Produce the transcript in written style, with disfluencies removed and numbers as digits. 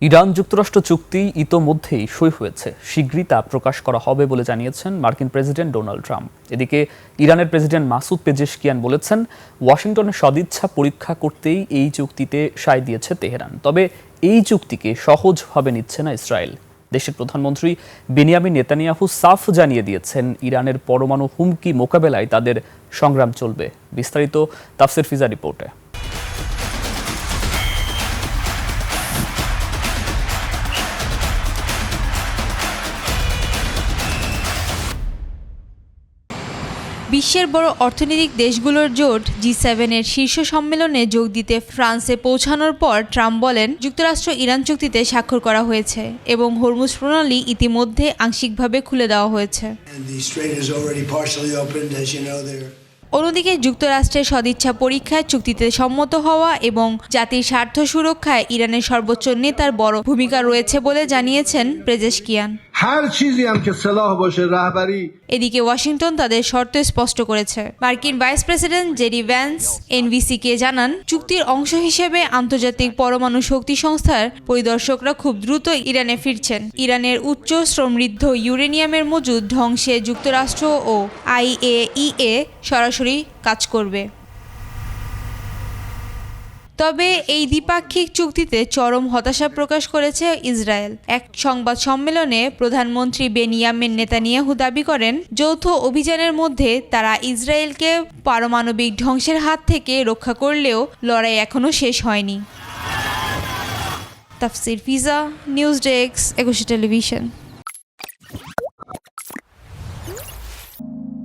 Iran যুক্তরাষ্ট্র চুক্তি ইতোমধ্যেই সই হয়েছে, শীঘ্রই তা প্রকাশ করা হবে বলে জানিয়েছেন মার্কিন প্রেসিডেন্ট ডোনাল্ড ট্রাম্প। এদিকে ইরানের প্রেসিডেন্ট মাসুদ পেজেশকিয়ান বলেছেন, ওয়াশিংটনের সদিচ্ছা পরীক্ষা করতেই এই চুক্তিতে সায় দিয়েছে তেহরান। তবে এই চুক্তিকে সহজভাবে নিচ্ছে না ইসরায়েল। দেশের প্রধানমন্ত্রী বেনিয়ামিন নেতানিয়াহু সাফ জানিয়ে দিয়েছেন, ইরানের পরমাণু হুমকি মোকাবেলায় তাদের সংগ্রাম চলবে। বিস্তারিত তাফসির ফিজা রিপোর্টে। বিশ্বের বড় অর্থনৈতিক দেশগুলোর জোট জি7-এর শীর্ষ সম্মেলনে যোগ দিতে ফ্রান্সে পৌঁছানোর পর ট্রাম্প বলেন, যুক্তরাষ্ট্র ইরান চুক্তিতে স্বাক্ষর করা হয়েছে এবং হরমুজ প্রণালী ইতিমধ্যে আংশিকভাবে খুলে দেওয়া হয়েছে। অন্যদিকে যুক্তরাষ্ট্রের সদিচ্ছা পরীক্ষায় চুক্তিতে সম্মত হওয়া এবং জাতির স্বার্থ সুরক্ষায় ইরানের সর্বোচ্চ নেতার বড় ভূমিকা রয়েছে বলে জানিয়েছেন পেজেশকিয়ান। এদিকে ওয়াশিংটন তাদের শর্ত স্পষ্ট করেছে। মার্কিন ভাইস প্রেসিডেন্ট জেডি ভ্যান্স এনবিসিকে জানান, চুক্তির অংশ হিসেবে আন্তর্জাতিক পরমাণু শক্তি সংস্থার পরিদর্শকরা খুব দ্রুত ইরানে ফিরছেন। ইরানের উচ্চ সমৃদ্ধ ইউরেনিয়ামের মজুদ ধ্বংসে যুক্তরাষ্ট্র ও আইএইএ সরাসরি কাজ করবে। তবে এই দ্বিপাক্ষিক চুক্তিতে চরম হতাশা প্রকাশ করেছে ইসরায়েল। এক সংবাদ সম্মেলনে প্রধানমন্ত্রী বেনিয়ামিন নেতানিয়াহু দাবি করেন, যৌথ অভিযানের মধ্যে তারা ইসরায়েলকে পারমাণবিক ধ্বংসের হাত থেকে রক্ষা করলেও লড়াই এখনও শেষ হয়নি। তাফসির ফিজা, নিউজ ডেস্ক, একুশে টেলিভিশন।